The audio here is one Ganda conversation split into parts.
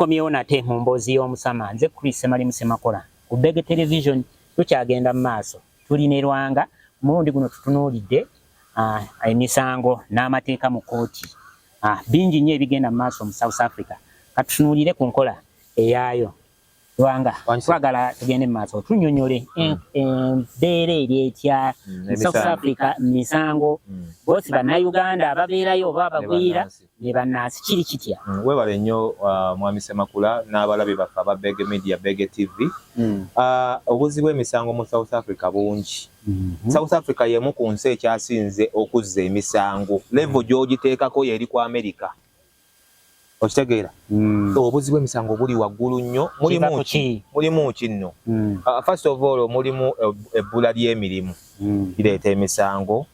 tukomyewo nate mu mboozi y'omusama nze Chris Malimu Semakola ku Bege Television tukyagenda mu maaso tulinerwanga mulundi guno tutunuulidde emisango n'amateeka mu kooti bingi nnyo ebigenda mu maaso mu South Africa katutunuulire ku nkola eyaayo Lwanga twagala tugende mu maaso tunnyonnyole embeera eri etya South Africa misango boosi bannayuganda ababeerayo oba abagwira ne bannansi kiri kitya webale nnyo Mwami Semakula n'abalabi baffe aba Bege Media Bege TV obuzibu emisango mu South Africa bungi South Africa yemu ku nsi ekyasinze okuzza emisango level gy'ogiteekako yeri ku America okitegeera obuzibu emisango buli waggulu nnyo mulimu ki nno first of all mulimu ebbula ly'emirimu lireeta emisango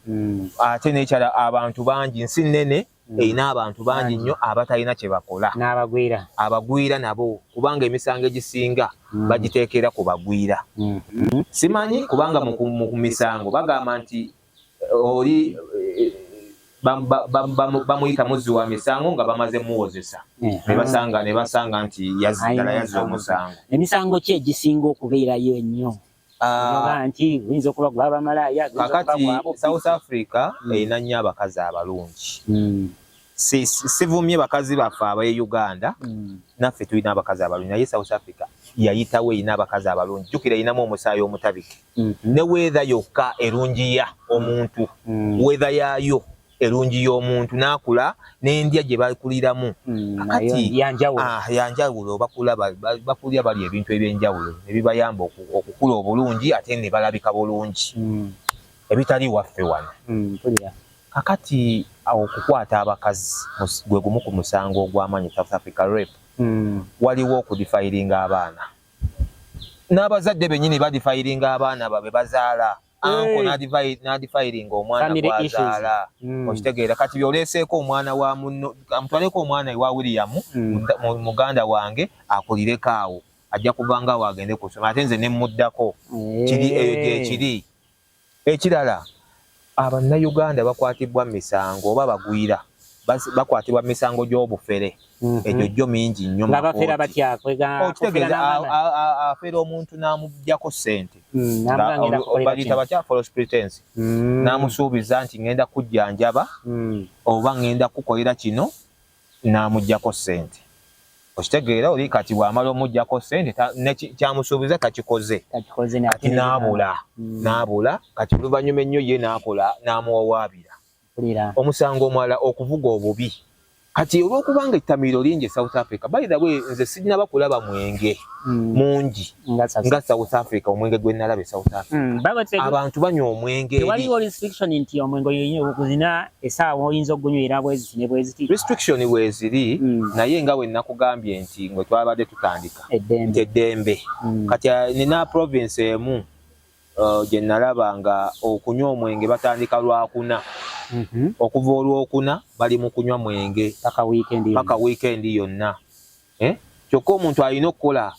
ate n'ekyala abantu bangi nsi nnene erina abantu bangi nnyo abatalina kye bakola abagwira nabo kubanga emisango egisinga bagiteekera ku bagwira simanyi kubanga mu misango bagamba nti oli bamuyita muzzi wa misango nga bamaze muwozesa ne basanga nti yazze omusango emisango ki egisinga okubeerayo ennyo nti oyinza okuba gw'abamalaya kakati South Africa erina nnyo abakazi abalungi sivumye bakazi baffe abaye Uganda naffe tulina abakazi abalungi naye South Africa yayitawo erina abakazi abalungi jjukira erinamu omusaayi omutabike ne weather yokka erungiya omuntu weather yaayo erungi y'omuntu n'akula n'endya gye bakuliramu kakati yanjawulo bakulya bali ebintu eby'enjawulo ne bibayamba okukula obulungi ate ne balabika bulungi ebitali waffe wano kakati okukwata abakazi gwe gumu ku musango ogw'amaanyi South Africa rape waliwo okudifayiringa abaana n'abazadde bennyini badifayiringa abaana babe bazaala anko n'adifayiringa omwana gwazaala okitegeera kati byoleeseeko omwana wa munno amutwaleko omwana ewa William muganda wange akulireko awo ajja kuvanga awo agende kusoma ate nze ne muddako kiri eyo gyekiri ekirala Abannayuganda bakwatibwa misango oba bagwira bakwatibwa misango gy'obufere egyo gyo mingi nnyo ngabafera batya afera omuntu n'amuggyako ssente bagiyita batya false pretense n'amusuubiza nti ngenda kujjanjaba oba ngenda kukolera kino n'amuggyako ssente okitegeera oli kati bw'amala omuggyako ssente kyamusuubiza takikoze kati n'abula kati oluvannyuma ennyo ye n'akola n'amuwawaabira omusango omulala okuvuga obubi kati olw'okubanga ettamiiro lingi South Africa by the way nze sirina bakulaba mwenge mungi nga South Africa omwenge gwe nalaba South Africa abantu banywa omwenge waliwo restriction nti omwenge oyinza okuzina essaawa oyinza ogunywera bweziti ne bweziti restriction weeziri naye nga bwe nakugambye nti ngwe twabadde tutandika nti eddembe kati nina province emu gye nalaba nga okunywa omwenge batandika Lwakuna okuva Olwokuna bali mu kunywa mwenge paka weekend yonna kyokka omuntu alina okukola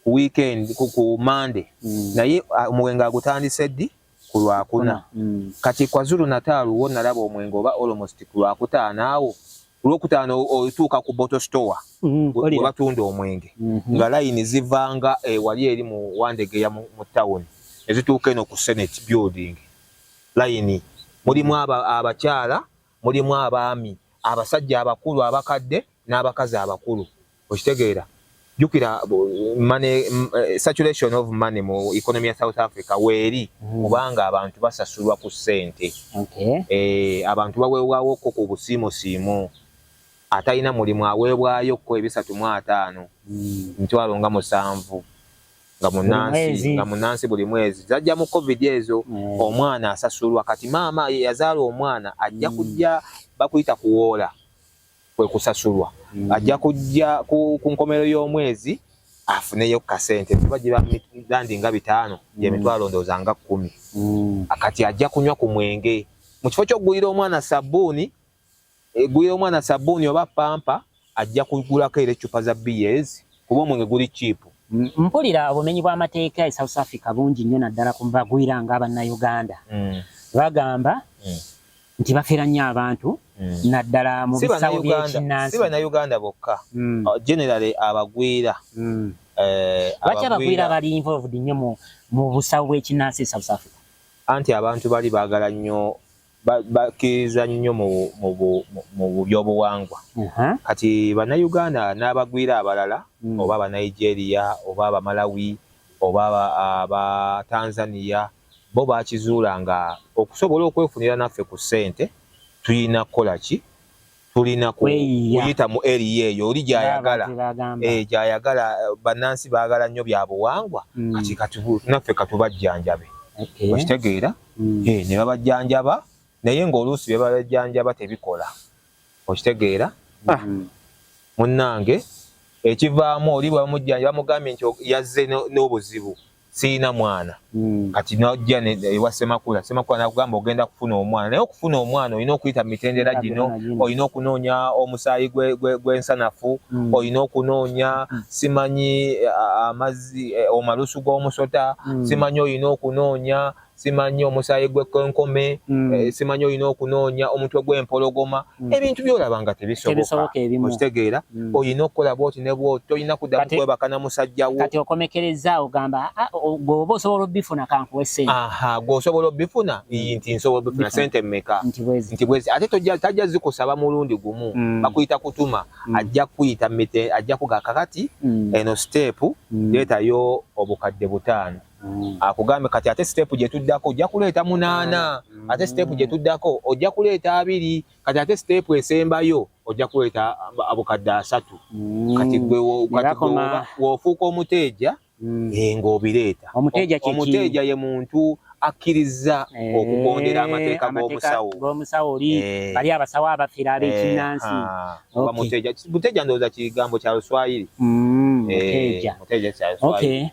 ku weekend ku Monday naye omwenge agutandise ddi ku Lwakuna kati KwaZulu Natal wo nalaba omwenge oba almost ku Lwakutaano awo Olwokutaano otuuka ku bottle store we batunda omwenge nga layini zivanga wali eri mu Wandegeya mu town ezituuka eno ku Senate building layini mulimu abakyala mulimu abaami abasajja abakulu abakadde n'abakazi abakulu okitegeera jukira money saturation of money mu economy ya South Africa weeri kubanga abantu basasulwa ku ssente abantu baweebwawo ko ku busiimosiimo atalina mulimu aweebwayo ko 350 mitwalo nga 7 nga munansi buli mwezi zajja mu covid ezo omwana asasulwa kati maama yazaala omwana ajja kujja bakuyita kuwoola kwe kusasulwa ajja kujja ku nkomero y'omwezi afuneyo kasente bagiba dandi nga 5 yemitwalo ndooza nga 10 kati ajja kunywa ku mwenge mu kifo ky'okugulira omwana sabbuuni egulira omwana sabbuuni oba pampa ajja kugulako era eccupa za beers kuba omwenge guli cheap mpulira obumenyi bw'amateeka e South Africa bungi nnyo naddala ku bagwira nga Abannayuganda bagamba nti bafera nnyo abantu naddala mu bisawo by'ekinnansi. Si bannayuganda bokka, generally abagwira. Lwaki abagwira bali involved nnyo mu busawo bw'ekinnansi South Africa? Anti abantu bali baagala nnyo, bakkiriza nnyo mu byobuwangwa. Kati bannayuganda n'abagwira abalala, oba Abanigeria, oba Abamalawi, oba aba Tanzania, bo bakizuula nga okusobola okwefunira naffe ku ssente tulina kukola ki? Tulina kuyita mu area eyo oli gy'ayagala. Gy'ayagala bannansi baagala nnyo bya buwangwa, kati naffe katubajjanjabe. Okitegeera? Ne babajjanjaba naye ng'oluusi bye babajjanjaba tebikola. Okitegeera? Munnange ekivaamu oli bamujjanjaba bamugambye nti yazze n'obuzibu, siina mwana. Kati n'ojja ewa Ssemakula, Ssemakula n'akugamba ogenda kufuna omwana. Naye okufuna omwana olina okuyita mu mitendera gino, olina okunoonya omusaayi gw'ensanafu, olina okunoonya simanyi amazzi omalusu g'omusota, simanyi olina okunoonya simanyi omusaayi gw'ekkonkome, simanyi olina okunoonya omutwe gw'empologoma. Ebintu by'olaba nga tebisoboka. Okitegeera? Olina okukola bw'oti ne bw'oti, tolina kuddamu kwebaka na musajjawo. Kati okomekereza ogamba gwoba osobola obbifuna kankuwe ssente. Gw'osobola obbifuna nti nsobola obbifuna ssente mmeka? Nti bwezi. Ate tajja zikusaba mulundi gumu, bakuyita kutuma, ajja kuyita ajja kugaka kati eno stepu leetayo obukadde 5. Akugambe kati ate step gye tuddako ojja kuleeta 8, ate step gye tuddako ojja kuleeta 2, kati ate step esembayo ojja kuleeta abukadde 3. Kati w'ofuuka omuteeja ng'obireeta. Omuteeja ye muntu akkiriza okugondera amateeka g'omusawo oli bali abasawo abafira ab'ekinnansi. Muteeja ndowooza kigambo kya Luswayiri. Muteeja kya Luswayiri.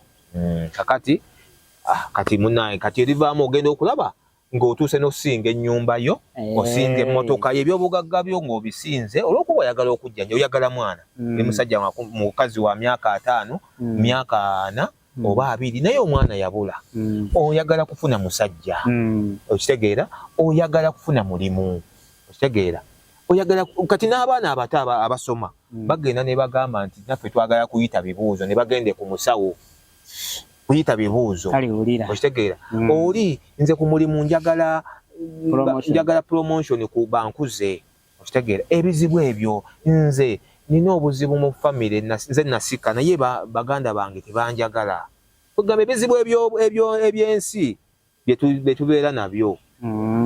Kati munnaye kati erivaamu ogenda okulaba ng'otuuse n'osinga ennyumba yo, osinga emmotoka yo, ebyobugagga byo ng'obisinze olw'okuba oyagala okujjanja, oyagala mwana. Ni musajja mukazi wa myaka 5, myaka 4 oba 2, naye omwana yabula. Oyagala kufuna musajja. Okitegeera? Oyagala kufuna mulimu. Okitegeera? Oyagala kati n'abaana abato abasoma bagenda ne bagamba nti naffe twagala kuyita bibuuzo, ne bagende ku musawo kuyita bibuuzo. Okitegeera? Oli nze ku mulimu njagala promotion ku bankuze. Okitegeera? Ebizibu ebyo nze nina obuzibu mu famire, nze nasika naye baganda bange tebanjagala. Kugamba ebizibu eby'ensi bye tubeera nabyo.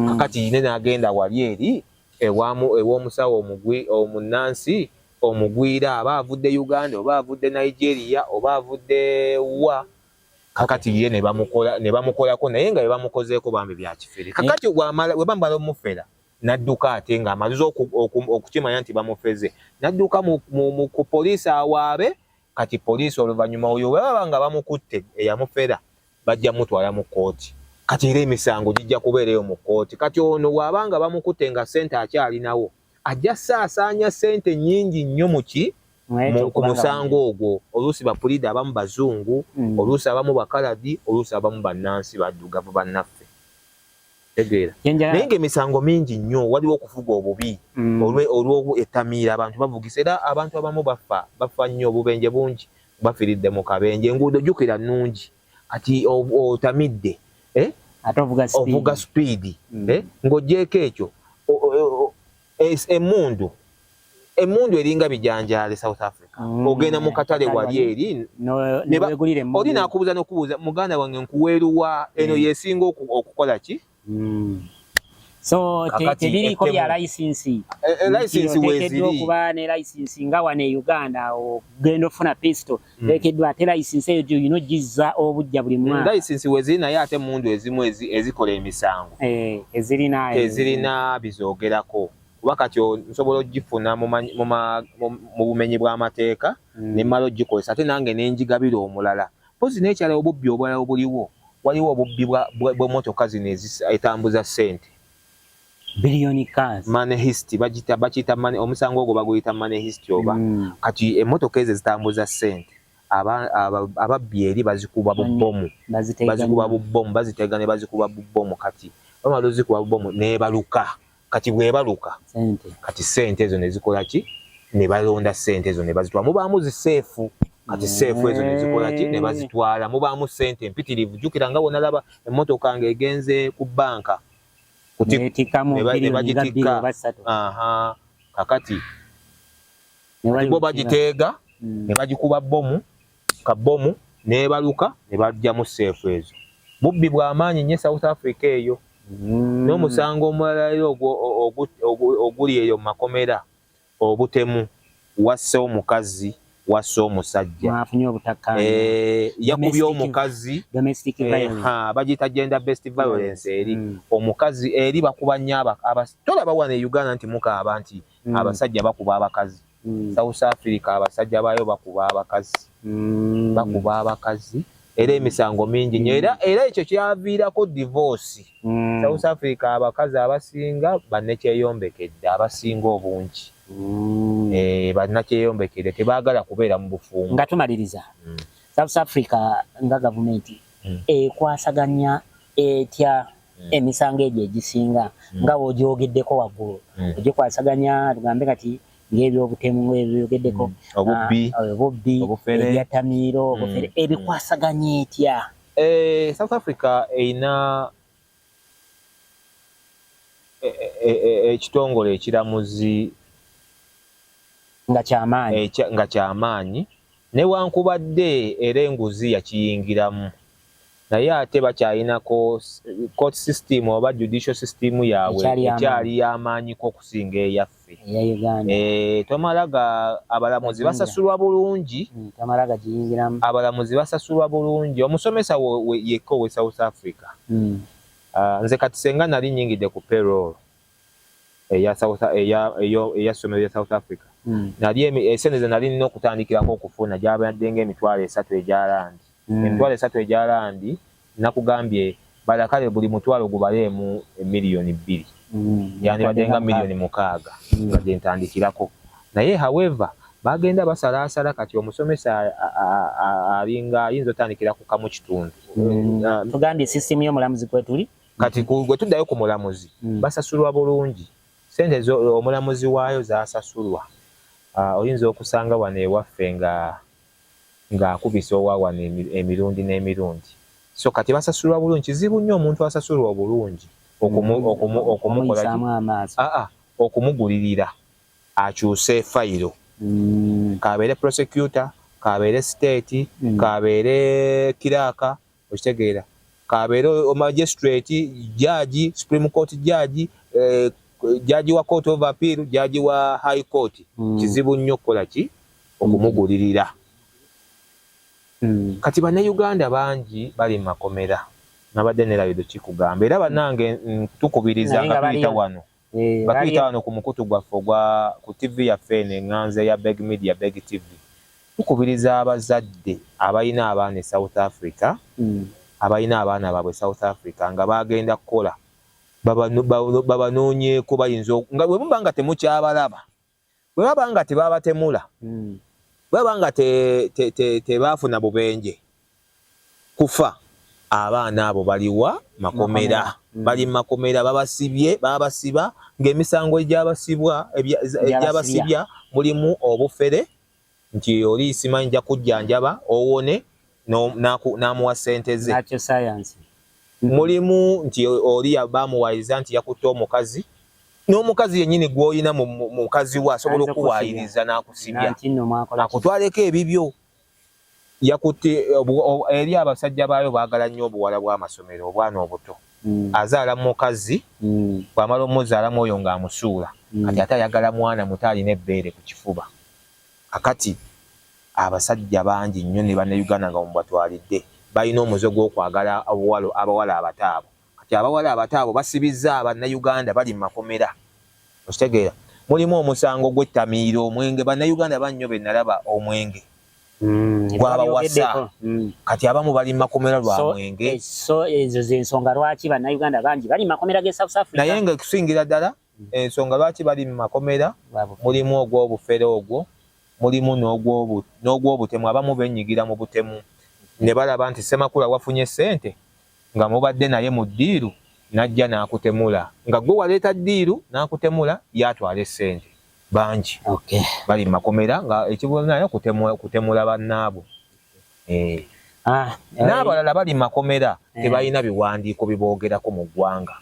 Kakati ne nagenda wali eri ew'omusawo omunnansi omugwira aba avudde Uganda oba avudde Nigeria oba avudde wa. Kakati ye ne bamukolako naye nga bamukozeeko bambi bya kifere. Kakati we bambala omufera n'adduka ate ng'amaze okukimanya nti bamufeze, n'adduka ku poliisi awaabe. Kati poliisi oluvannyuma oyo bwe baba nga bamukutte eyamufera bajja mutwala mu kkooti. Kati era emisango gijja kubeera eyo mu kkooti. Kati ono bw'abanga bamukutte nga ssente akyalinawo ajja saasaanya ssente nnyingi nnyo ku musango ogwo. Oluusi bapulida abamu bazungu, oluusi abamu bakaladi, oluusi abamu bannansi baddugavu bannaffe. Tegeera? Naye ng'emisango mingi nnyo, waliwo okuvuga obubi olw'ettamiira abantu bavugisa, era abantu abamu bafa nnyo, obubenje bungi bafiridde mu kabenje. Enguudo jjukira nnungi, kati otamidde ovuga speedi ng'oggyeko ekyo emmundu eringa bijanjaale South Africa. Ogenda mu katale wali eri oli n'akubuuza n'okubuuza, muganda wange nkuweeruwa eno yesinga okukola ki? So tebiriko bya license. License weziri okuba ne license nga wane Uganda ogenda ofuna pistol tekedwa ate license eyo yino gizza obujja buli mwaka. License weziri naye ate mundu ezimu ezikola emisango ezirina bizoogerako. Wakati nsobola ogifuna mu bumenyi bw'amateeka ne mmala ogikozesa ate nange n'enjigabira omulala. Pozi n'ekyala obubbi obulala obuliwo, waliwo obubbi bw'emmotoka zino etambuza ssente. Billion cars. Money history bakiyita money, omusango ogwo baguyita money history oba. Kati emmotoka ezo zitambuza ssente. Ababbi eri bazikuba bubbomu. Bazikuba bubbomu, bazitega ne bazikuba bubbomu. Kati bamala ozikuba bubbomu ne baluka. kati bwebaluka kati sente ezo ne zikola ki ne balonda sente ezo ne bazitwala mubaamu ziseefu kati seefu ezo ne zikola ki ne bazitwala mubaamu sente mpitirivu jukira nga wonalaba emmotoka ng'egenze ku banka ne bagitika kakati bo bagiteega ne bagikuba bomu kabomu ne baluka ne bajjamu seefu ezo bubbi bw'amaanyi nnyo South Africa eyo n'omusango omulala oguli eyo mu makomera obutemu wasse omukazi wasse omusajja yakubye omukazi bagiyita gender based violence eri omukazi eri bakuba nnyo tolaba wana e Uganda nti mukaaba nti abasajja bakuba abakazi South Africa abasajja baayo bakuba abakazi era emisango mingi nnyo era ekyo kyaviirako divorce South Africa abakazi abasinga bannekyeyombekedde abasinga obungi bannakyeyombekedde tebaagala kubeera mu bufungo nga tumaliriza South Africa nga gavumenti ekwasaganya etya emisango egyo egisinga nga bw'ogyogeddeko waggulu ogikwasaganya tugambe kati ng'ebyobutemu ebyogeddeko obubbi ebyatamiiro obufere ebikwasaganya etya South Africa eyina ekitongole ekiramuzi nga kyamaanyi newankubadde era enguzi yakiyingiramu naye ate bakyayinako court system oba judicial system yaabwe ekyali y'amaanyiko okusinga eyaffe tomalaga abalamuzi basasulwa bulungi abalamuzi basasulwa bulungi omusomesa yekka owe South Africa nze kati senga nali nnyingidde ku payroll eya ssomero ya South Africa nali esente ze nali nina okutandikirako okufuna gyabadde ng'emitwalo 3 egya landi emitwalo 3 egya landi nakugambye balakale buli mutwalo gubaleemu miliyoni 2 yani badenga miliyoni 6 nga gyentandikirako naye however bagenda basalaasala kati omusomesa alinga ayinza otandikira ku kamu kitundu tugambye system y'omulamuzi kwetuli kati gwe tuddayo ku mulamuzi basasulwa bulungi sente omulamuzi waayo zasasulwa oyinza okusanga wano ewaffe ng'akubisa owawana emirundi n'emirundi so kati basasulwa bulungi kizibu nnyo omuntu asasulwa obulungi okumugulirira akyuse fayiro kabeere prosecutor kabeere state kabeere kiraka okitegeera kabeere magistrate judge supreme court judge jaji wa court of appeal jaji wa high court kizibu nnyo kukola ki okumugulirira kati bannayuganda bangi bali mu makomera nabadde nerabiro kikugamba era bannange tukubiriza nga tuyita wano bakuyita wano ku mukutu gwaffe ku TV yaffe eŋŋanze ya Beg Media Beg TV tukubiriza abazadde abalina abaana e South Africa abalina abaana baabwe South Africa nga bagenda kukola babanoonyeeko bayinza nga bwe muba nga temukyabalaba bwe baba nga tebabatemula bwe baba nga tebaafuna bubenje kufa abaana abo baliwa makomera bali mu makomera babasiba ng'emisango egyabasibya mulimu obufere nti oli simanyi nja kujjanjaba owone n'amuwa ssente ze mulimu nti oli bamuwaayiriza nti yakutte omukazi n'omukazi yennyini gw'olina mu mukazi we asobola okuwaayiriza n'akusibya akutwaleko ebibyo yakutte eri abasajja baayo baagala nnyo obuwala bw'amasomero obwana obuto azaala mukazi bw'amala omuzaalamu oyo ng'amusuula kati ate ayagala mwana muto alina ebbeere ku kifuba akati abasajja bangi nnyo ne bannayuganda nga mubatwalidde balina omuze gw'okwagala abawala abataabo kati abawala abataabo basibizza bannayuganda bali mu makomera okitegeera mulimu omusango gw'ettamiiro omwenge bannayuganda bannyo be nalaba omwenge gwabawasa kati abamu bali mu makomera lwa mwenge ezo z'ensonga lwaki bannayuganda bangi bali mu makomera ge South Africa naye nga ekusingira ddala ensonga lwaki bali mu makomera mulimu ogw'obufere ogwo mulimu n'ogw'obutemu abamu bennyigira mu butemu ne balaba nti Ssemakula wafunye ssente nga mubadde naye mu ddiiru najja n'akutemula nga gwe waleeta ddiiru n'akutemula yatwala essente bangi bali mu makomera nga ekibunayo kutemula bannaabo n'abalala bali mu makomera tebalina biwandiiko biboogerako mu ggwanga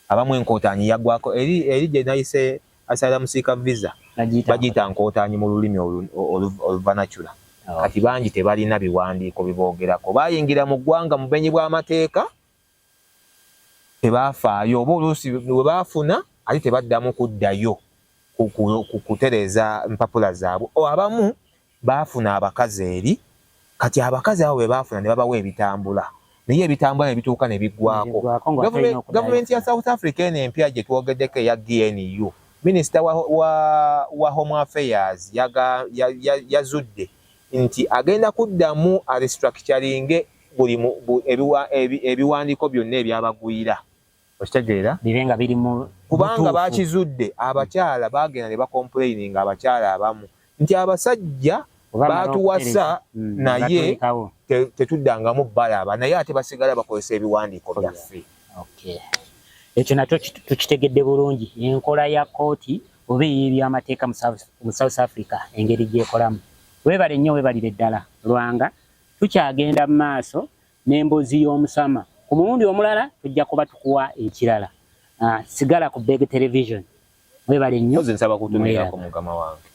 abamu enkootaanyi yaggwako eri gye nayise asylum seeker visa bagiyita nkootaanyi mu lulimi oluvanacula kati bangi tebalina biwandiiko biboogerako bayingira mu ggwanga mu bumenyi bw'amateeka tebafaayo oba oluusi we baafuna ate tebaddamu kuddayo kutereeza empapula zaabwe abamu baafuna abakazi eri kati abakazi abo be baafuna ne babawa ebitambula naye ebitambula ne bituuka ne biggwako gavumenti ya South Africa eno empya gye twogeddeko eya GNU minisita wa Home Affairs yazudde nti agenda kuddamu restructuring ebiwandiiko byonna ebyabagwira okitegeera bibenga biri mu kubanga bakizudde abakyala bagenda ne bacomplaining abakyala abamu nti abasajja batuwasa naye tetuddangamu balaba naye ate basigala bakozesa ebiwandiiko byaffe ekyo nakyo tukitegedde bulungi enkola ya kooti oba eby'amateeka mu South Africa engeri gyekolamu webale nnyo webalire ddala lwanga tukyagenda mu maaso n'emboozi y'omusama ku mulundi omulala tujja kuba tukuwa ekirala sigala ku Beg Television webale nnyo nsaba kutumirako mugama wange